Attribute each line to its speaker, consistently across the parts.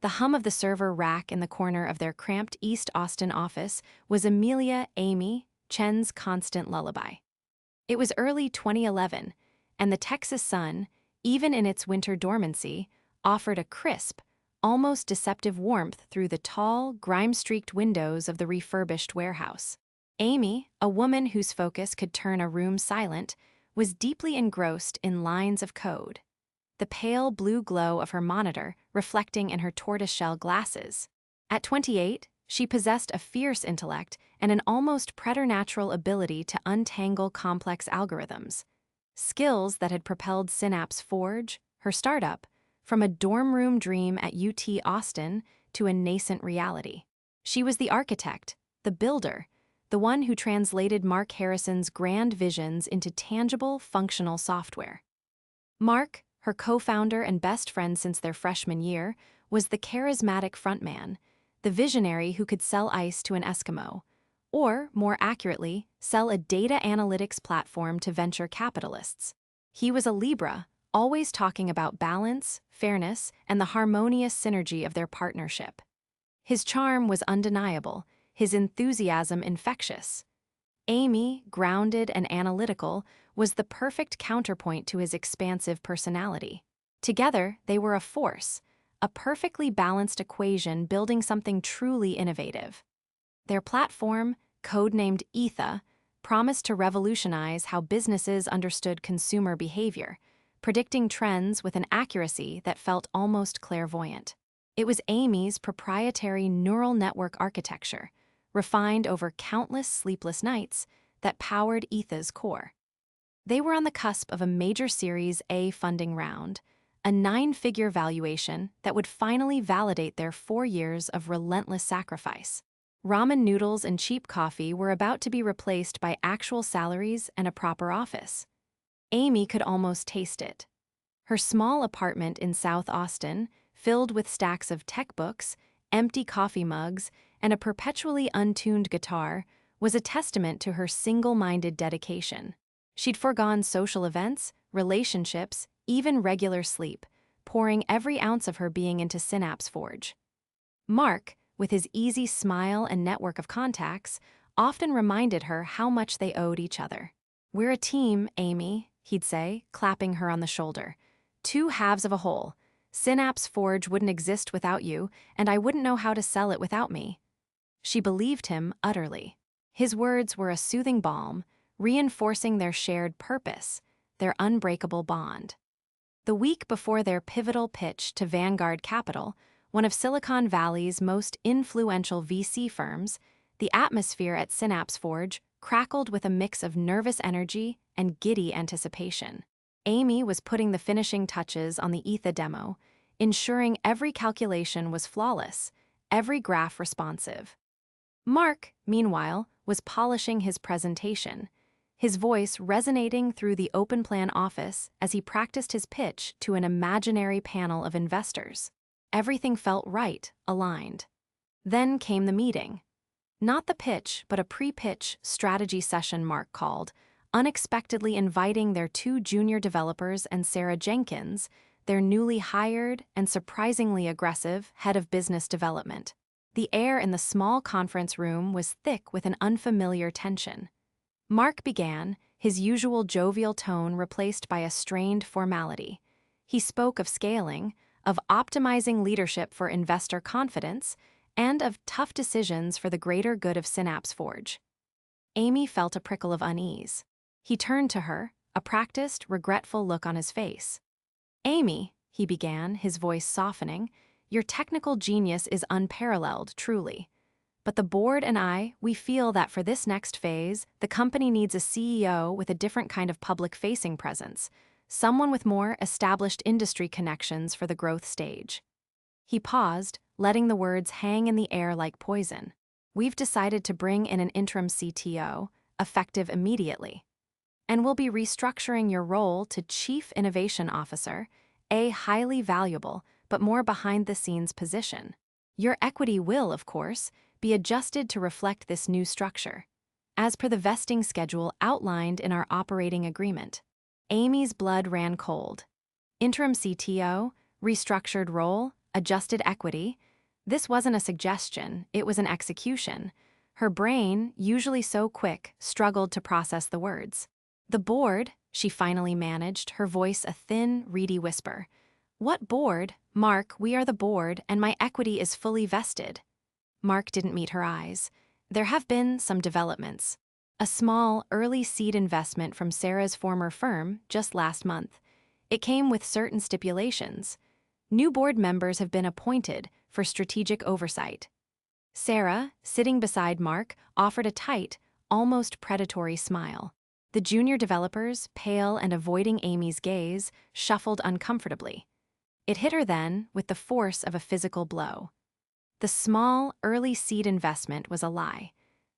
Speaker 1: The hum of the server rack in the corner of their cramped East Austin office was Amelia Amy Chen's constant lullaby. It was early 2011, and the Texas sun, even in its winter dormancy, offered a crisp, almost deceptive warmth through the tall, grime-streaked windows of the refurbished warehouse. Amy, a woman whose focus could turn a room silent, was deeply engrossed in lines of code, the pale blue glow of her monitor reflecting in her tortoiseshell glasses. At 28, she possessed a fierce intellect and an almost preternatural ability to untangle complex algorithms, skills that had propelled Synapse Forge, her startup, from a dorm room dream at UT Austin to a nascent reality. She was the architect, the builder, the one who translated Mark Harrison's grand visions into tangible, functional software. Mark, her co-founder and best friend since their freshman year, was the charismatic frontman, the visionary who could sell ice to an Eskimo, or, more accurately, sell a data analytics platform to venture capitalists. He was a Libra, always talking about balance, fairness, and the harmonious synergy of their partnership. His charm was undeniable, his enthusiasm infectious. Amy, grounded and analytical, was the perfect counterpoint to his expansive personality. Together, they were a force, a perfectly balanced equation building something truly innovative. Their platform, codenamed Aether, promised to revolutionize how businesses understood consumer behavior, predicting trends with an accuracy that felt almost clairvoyant. It was Amy's proprietary neural network architecture, refined over countless sleepless nights, that powered Aether's core. They were on the cusp of a major Series A funding round, a 9-figure valuation that would finally validate their 4 years of relentless sacrifice. Ramen noodles and cheap coffee were about to be replaced by actual salaries and a proper office. Amy could almost taste it. Her small apartment in South Austin, filled with stacks of tech books, empty coffee mugs, and a perpetually untuned guitar, was a testament to her single-minded dedication. She'd foregone social events, relationships, even regular sleep, pouring every ounce of her being into Synapse Forge. Mark, with his easy smile and network of contacts, often reminded her how much they owed each other. "We're a team, Amy," he'd say, clapping her on the shoulder. "Two halves of a whole. Synapse Forge wouldn't exist without you, and I wouldn't know how to sell it without me." She believed him utterly. His words were a soothing balm, reinforcing their shared purpose, their unbreakable bond. The week before their pivotal pitch to Vanguard Capital, one of Silicon Valley's most influential VC firms, the atmosphere at Synapse Forge crackled with a mix of nervous energy and giddy anticipation. Amy was putting the finishing touches on the Aether demo, ensuring every calculation was flawless, every graph responsive. Mark, meanwhile, was polishing his presentation, his voice resonating through the open-plan office as he practiced his pitch to an imaginary panel of investors. Everything felt right, aligned. Then came the meeting. Not the pitch, but a pre-pitch strategy session Mark called, unexpectedly inviting their 2 junior developers and Sarah Jenkins, their newly hired and surprisingly aggressive head of business development. The air in the small conference room was thick with an unfamiliar tension. Mark began, his usual jovial tone replaced by a strained formality. He spoke of scaling, of optimizing leadership for investor confidence, and of tough decisions for the greater good of Synapse Forge. Amy felt a prickle of unease. He turned to her, a practiced, regretful look on his face. "Amy," he began, his voice softening, "your technical genius is unparalleled, truly. But the board and we feel that for this next phase, the company needs a CEO with a different kind of public-facing presence, someone with more established industry connections for the growth stage." He paused, letting the words hang in the air like poison. "We've decided to bring in an interim CTO, effective immediately. And we'll be restructuring your role to Chief Innovation Officer, a highly valuable but more behind-the-scenes position. Your equity will, of course, be adjusted to reflect this new structure, as per the vesting schedule outlined in our operating agreement." Amy's blood ran cold. Interim CTO, restructured role, adjusted equity. This wasn't a suggestion, it was an execution. Her brain, usually so quick, struggled to process the words. The board, she finally managed, her voice a thin, reedy whisper. What board? Mark, we are the board, and my equity is fully vested. Mark didn't meet her eyes. There have been some developments. A small, early seed investment from Sarah's former firm just last month. It came with certain stipulations. New board members have been appointed for strategic oversight. Sarah, sitting beside Mark, offered a tight, almost predatory smile. The junior developers, pale and avoiding Amy's gaze, shuffled uncomfortably. It hit her then with the force of a physical blow. The small, early seed investment was a lie.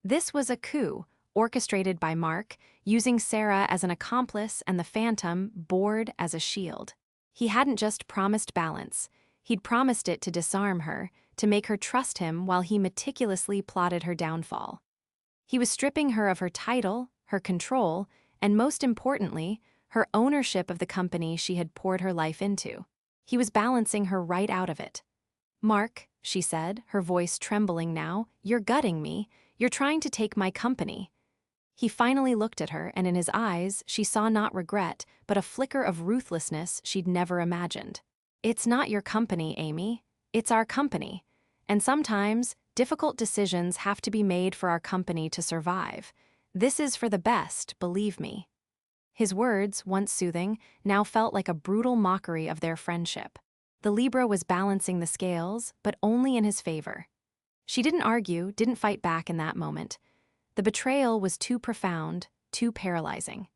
Speaker 1: This was a coup, orchestrated by Mark, using Sarah as an accomplice and the Phantom board as a shield. He hadn't just promised balance, he'd promised it to disarm her, to make her trust him while he meticulously plotted her downfall. He was stripping her of her title, her control, and most importantly, her ownership of the company she had poured her life into. He was balancing her right out of it. Mark, she said, her voice trembling now, you're gutting me, you're trying to take my company. He finally looked at her, and in his eyes she saw not regret, but a flicker of ruthlessness she'd never imagined. It's not your company, Amy. It's our company. And sometimes, difficult decisions have to be made for our company to survive. This is for the best, believe me. His words, once soothing, now felt like a brutal mockery of their friendship. The Libra was balancing the scales, but only in his favor. She didn't argue, didn't fight back in that moment. The betrayal was too profound, too paralyzing.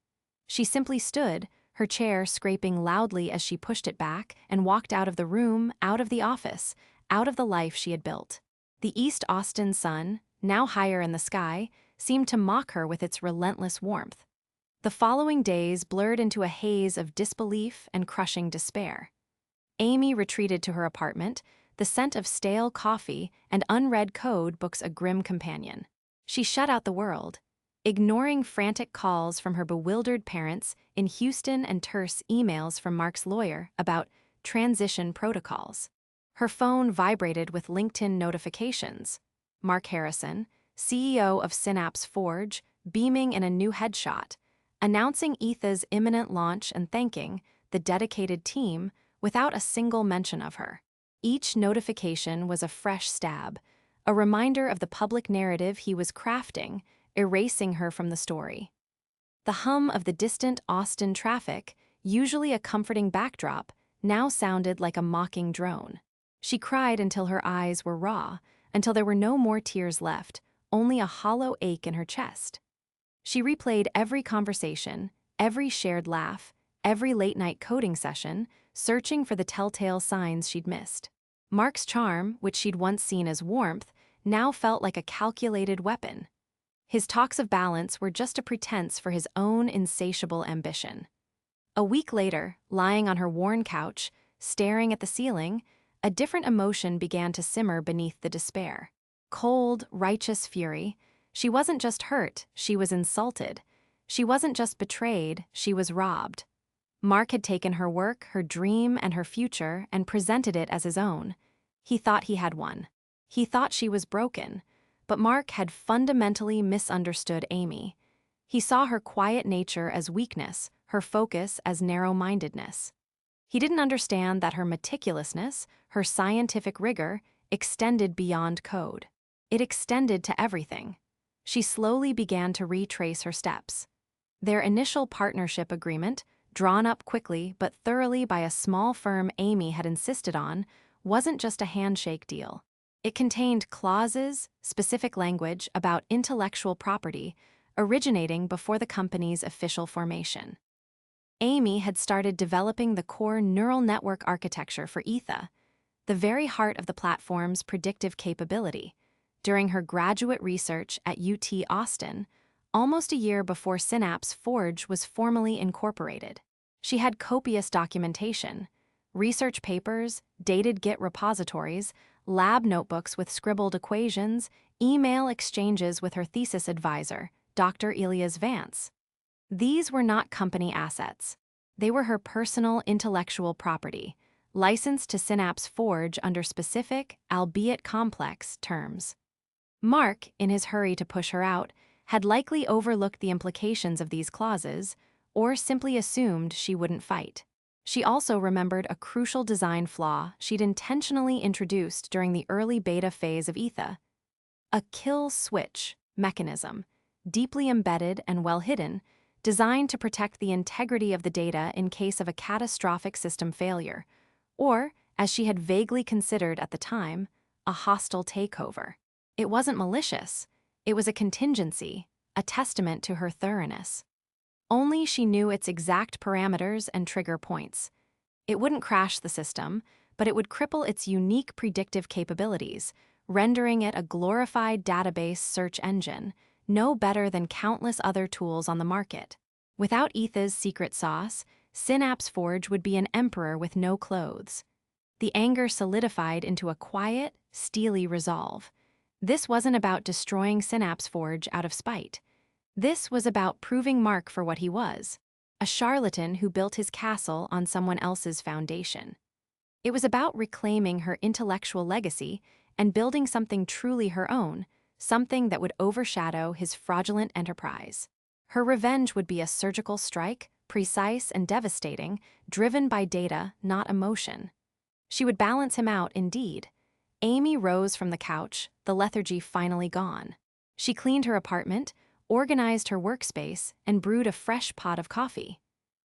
Speaker 1: She simply stood, her chair scraping loudly as she pushed it back, and walked out of the room, out of the office, out of the life she had built. The East Austin sun, now higher in the sky, seemed to mock her with its relentless warmth. The following days blurred into a haze of disbelief and crushing despair. Amy retreated to her apartment, the scent of stale coffee and unread code books a grim companion. She shut out the world, ignoring frantic calls from her bewildered parents in Houston and terse emails from Mark's lawyer about transition protocols. Her phone vibrated with LinkedIn notifications. Mark Harrison, CEO of Synapse Forge, beaming in a new headshot, announcing Aether's imminent launch and thanking the dedicated team without a single mention of her. Each notification was a fresh stab, a reminder of the public narrative he was crafting, erasing her from the story. The hum of the distant Austin traffic, usually a comforting backdrop, now sounded like a mocking drone. She cried until her eyes were raw, until there were no more tears left, only a hollow ache in her chest. She replayed every conversation, every shared laugh, every late-night coding session, searching for the telltale signs she'd missed. Mark's charm, which she'd once seen as warmth, now felt like a calculated weapon. His talks of balance were just a pretense for his own insatiable ambition. A week later, lying on her worn couch, staring at the ceiling, a different emotion began to simmer beneath the despair. Cold, righteous fury. She wasn't just hurt, she was insulted. She wasn't just betrayed, she was robbed. Mark had taken her work, her dream, and her future and presented it as his own. He thought he had won. He thought she was broken. But Mark had fundamentally misunderstood Amy. He saw her quiet nature as weakness, her focus as narrow-mindedness. He didn't understand that her meticulousness, her scientific rigor, extended beyond code. It extended to everything. She slowly began to retrace her steps. Their initial partnership agreement, drawn up quickly but thoroughly by a small firm Amy had insisted on, wasn't just a handshake deal. It contained clauses, specific language about intellectual property, originating before the company's official formation. Amy had started developing the core neural network architecture for Aether, the very heart of the platform's predictive capability, during her graduate research at UT Austin, almost a year before Synapse Forge was formally incorporated. She had copious documentation, research papers, dated Git repositories, lab notebooks with scribbled equations, email exchanges with her thesis advisor, Dr. Elias Vance. These were not company assets. They were her personal intellectual property, licensed to Synapse Forge under specific, albeit complex, terms. Mark, in his hurry to push her out, had likely overlooked the implications of these clauses, or simply assumed she wouldn't fight. She also remembered a crucial design flaw she'd intentionally introduced during the early beta phase of Aether: a kill switch mechanism, deeply embedded and well hidden, designed to protect the integrity of the data in case of a catastrophic system failure, or, as she had vaguely considered at the time, a hostile takeover. It wasn't malicious. It was a contingency, a testament to her thoroughness. Only she knew its exact parameters and trigger points. It wouldn't crash the system, but it would cripple its unique predictive capabilities, rendering it a glorified database search engine, no better than countless other tools on the market. Without Aether's secret sauce, Synapse Forge would be an emperor with no clothes. The anger solidified into a quiet, steely resolve. This wasn't about destroying Synapse Forge out of spite. This was about proving Mark for what he was: a charlatan who built his castle on someone else's foundation. It was about reclaiming her intellectual legacy and building something truly her own, something that would overshadow his fraudulent enterprise. Her revenge would be a surgical strike, precise and devastating, driven by data, not emotion. She would balance him out, indeed. Amy rose from the couch, the lethargy finally gone. She cleaned her apartment, organized her workspace, and brewed a fresh pot of coffee.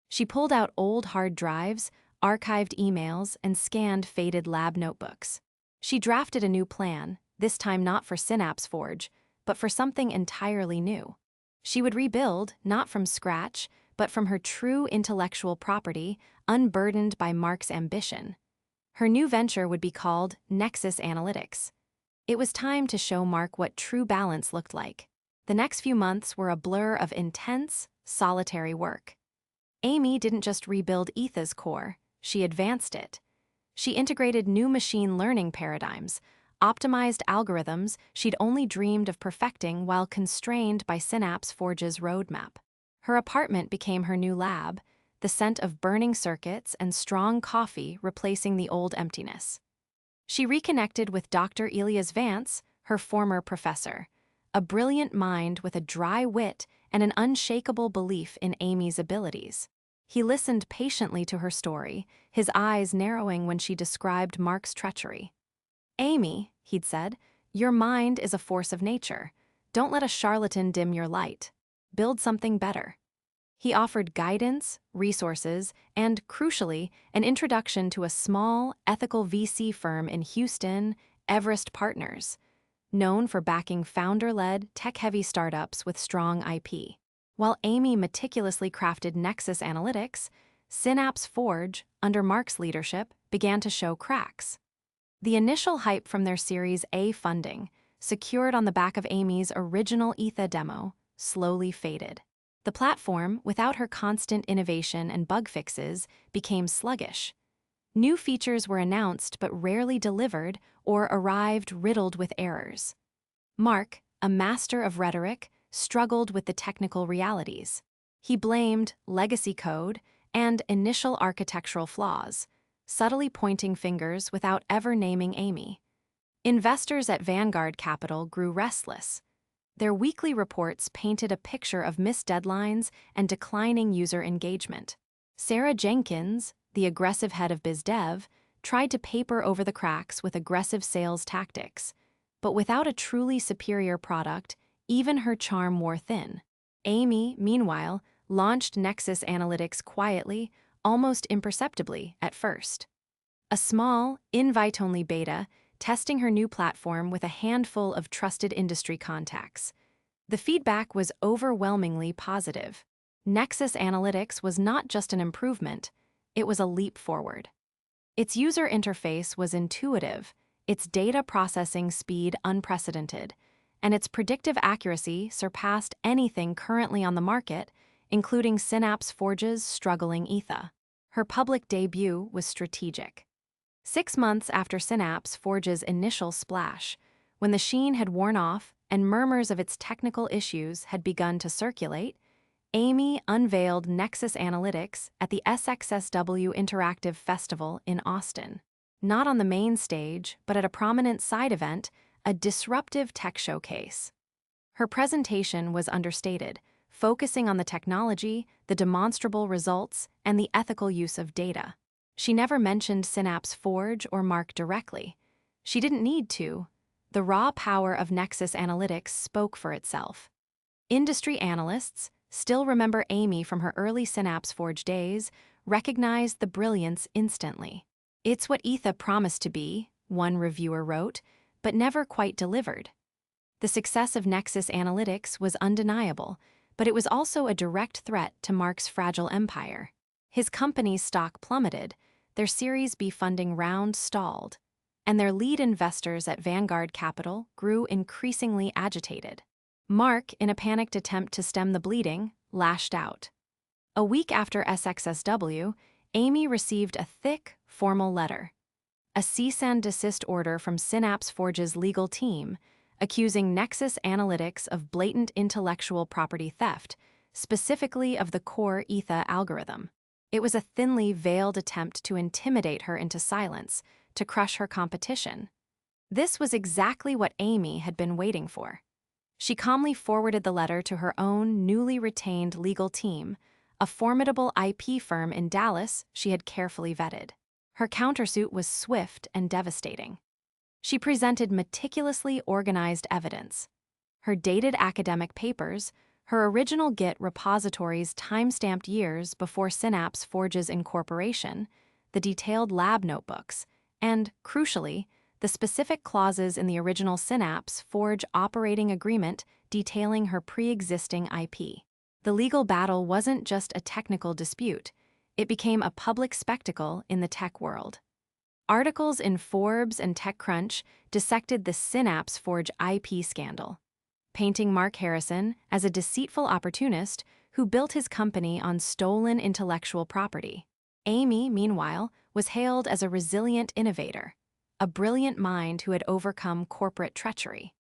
Speaker 1: She pulled out old hard drives, archived emails, and scanned faded lab notebooks. She drafted a new plan, this time not for Synapse Forge, but for something entirely new. She would rebuild, not from scratch, but from her true intellectual property, unburdened by Mark's ambition. Her new venture would be called Nexus Analytics. It was time to show Mark what true balance looked like. The next few months were a blur of intense, solitary work. Amy didn't just rebuild Aether's core, she advanced it. She integrated new machine learning paradigms, optimized algorithms she'd only dreamed of perfecting while constrained by Synapse Forge's roadmap. Her apartment became her new lab, the scent of burning circuits and strong coffee replacing the old emptiness. She reconnected with Dr. Elias Vance, her former professor, a brilliant mind with a dry wit and an unshakable belief in Amy's abilities. He listened patiently to her story, his eyes narrowing when she described Mark's treachery. "Amy," he'd said, "your mind is a force of nature. Don't let a charlatan dim your light. Build something better." He offered guidance, resources, and, crucially, an introduction to a small, ethical VC firm in Houston, Everest Partners, known for backing founder-led, tech-heavy startups with strong IP. While Amy meticulously crafted Nexus Analytics, Synapse Forge, under Mark's leadership, began to show cracks. The initial hype from their Series A funding, secured on the back of Amy's original Aether demo, slowly faded. The platform, without her constant innovation and bug fixes, became sluggish. New features were announced but rarely delivered or arrived riddled with errors. Mark, a master of rhetoric, struggled with the technical realities. He blamed legacy code and initial architectural flaws, subtly pointing fingers without ever naming Amy. Investors at Vanguard Capital grew restless. Their weekly reports painted a picture of missed deadlines and declining user engagement. Sarah Jenkins, the aggressive head of BizDev, tried to paper over the cracks with aggressive sales tactics. But without a truly superior product, even her charm wore thin. Amy, meanwhile, launched Nexus Analytics quietly, almost imperceptibly at first. A small, invite-only beta, testing her new platform with a handful of trusted industry contacts. The feedback was overwhelmingly positive. Nexus Analytics was not just an improvement, it was a leap forward. Its user interface was intuitive, its data processing speed unprecedented, and its predictive accuracy surpassed anything currently on the market, including Synapse Forge's struggling Aether. Her public debut was strategic. 6 months after Synapse Forge's initial splash, when the sheen had worn off and murmurs of its technical issues had begun to circulate, Amy unveiled Nexus Analytics at the SXSW Interactive Festival in Austin. Not on the main stage, but at a prominent side event, a disruptive tech showcase. Her presentation was understated, focusing on the technology, the demonstrable results, and the ethical use of data. She never mentioned Synapse Forge or Mark directly. She didn't need to. The raw power of Nexus Analytics spoke for itself. Industry analysts, still remember Amy from her early Synapse Forge days, recognized the brilliance instantly. "It's what Aether promised to be," one reviewer wrote, but never quite delivered. The success of Nexus Analytics was undeniable, but it was also a direct threat to Mark's fragile empire. His company's stock plummeted, their Series B funding round stalled, and their lead investors at Vanguard Capital grew increasingly agitated. Mark, in a panicked attempt to stem the bleeding, lashed out. A week after SXSW, Amy received a thick, formal letter. A cease and desist order from Synapse Forge's legal team, accusing Nexus Analytics of blatant intellectual property theft, specifically of the core Aether algorithm. It was a thinly veiled attempt to intimidate her into silence, to crush her competition. This was exactly what Amy had been waiting for. She calmly forwarded the letter to her own newly retained legal team, a formidable IP firm in Dallas she had carefully vetted. Her countersuit was swift and devastating. She presented meticulously organized evidence. Her dated academic papers, her original Git repositories time-stamped years before Synapse Forge's incorporation, the detailed lab notebooks, and, crucially, the specific clauses in the original Synapse Forge operating agreement detailing her pre-existing IP. The legal battle wasn't just a technical dispute, it became a public spectacle in the tech world. Articles in Forbes and TechCrunch dissected the Synapse Forge IP scandal, painting Mark Harrison as a deceitful opportunist who built his company on stolen intellectual property. Amy, meanwhile, was hailed as a resilient innovator, a brilliant mind who had overcome corporate treachery.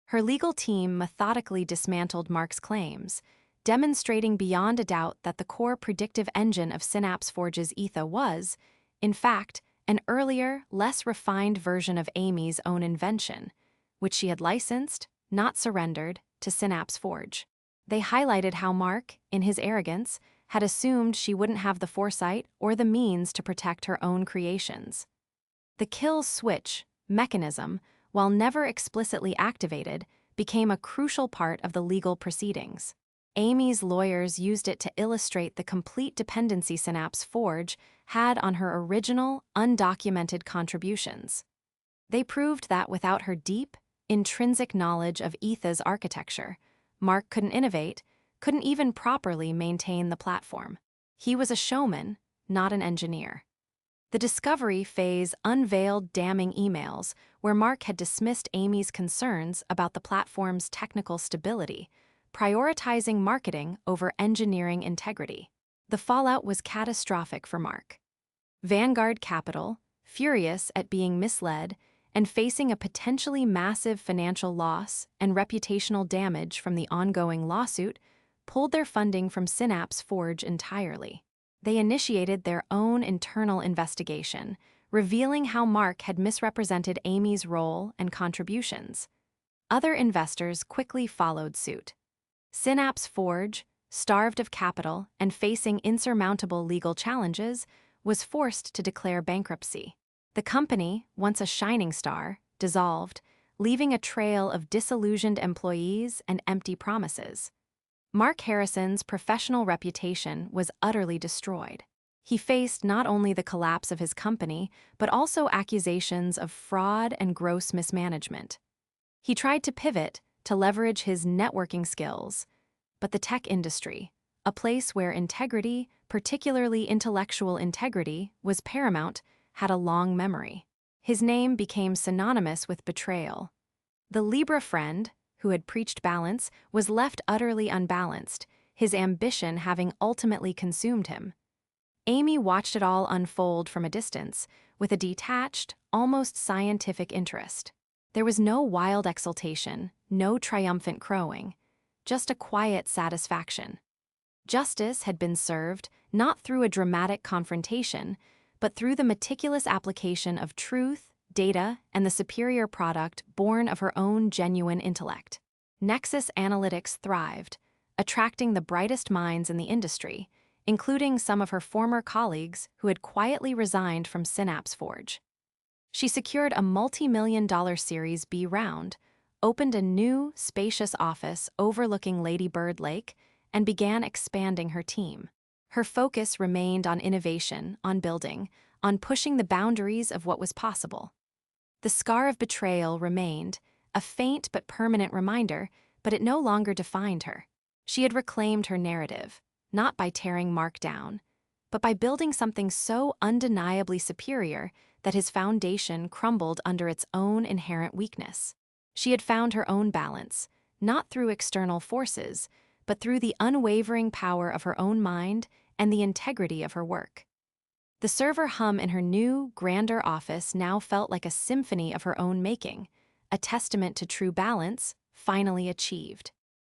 Speaker 1: Her legal team methodically dismantled Mark's claims, demonstrating beyond a doubt that the core predictive engine of Synapse Forge's Aether was, in fact, an earlier, less refined version of Amy's own invention, which she had licensed, not surrendered, to Synapse Forge. They highlighted how Mark, in his arrogance, had assumed she wouldn't have the foresight or the means to protect her own creations. The kill switch mechanism, while never explicitly activated, became a crucial part of the legal proceedings. Amy's lawyers used it to illustrate the complete dependency Synapse Forge had on her original, undocumented contributions. They proved that without her deep, intrinsic knowledge of Aether's architecture, Mark couldn't innovate, couldn't even properly maintain the platform. He was a showman, not an engineer. The discovery phase unveiled damning emails where Mark had dismissed Amy's concerns about the platform's technical stability, prioritizing marketing over engineering integrity. The fallout was catastrophic for Mark. Vanguard Capital, furious at being misled and facing a potentially massive financial loss and reputational damage from the ongoing lawsuit, pulled their funding from Synapse Forge entirely. They initiated their own internal investigation, revealing how Mark had misrepresented Amy's role and contributions. Other investors quickly followed suit. Synapse Forge, starved of capital and facing insurmountable legal challenges, was forced to declare bankruptcy. The company, once a shining star, dissolved, leaving a trail of disillusioned employees and empty promises. Mark Harrison's professional reputation was utterly destroyed. He faced not only the collapse of his company, but also accusations of fraud and gross mismanagement. He tried to pivot, to leverage his networking skills, but the tech industry, a place where integrity, particularly intellectual integrity, was paramount, had a long memory. His name became synonymous with betrayal. The Libra friend, who had preached balance, was left utterly unbalanced, his ambition having ultimately consumed him. Amy watched it all unfold from a distance, with a detached, almost scientific interest. There was no wild exultation, no triumphant crowing, just a quiet satisfaction. Justice had been served not through a dramatic confrontation, but through the meticulous application of truth, data, and the superior product born of her own genuine intellect. Nexus Analytics thrived, attracting the brightest minds in the industry, including some of her former colleagues who had quietly resigned from Synapse Forge. She secured a multi-million-dollar Series B round, opened a new, spacious office overlooking Lady Bird Lake, and began expanding her team. Her focus remained on innovation, on building, on pushing the boundaries of what was possible. The scar of betrayal remained, a faint but permanent reminder, but it no longer defined her. She had reclaimed her narrative, not by tearing Mark down, but by building something so undeniably superior that his foundation crumbled under its own inherent weakness. She had found her own balance, not through external forces, but through the unwavering power of her own mind and the integrity of her work. The server hum in her new, grander office now felt like a symphony of her own making, a testament to true balance, finally achieved.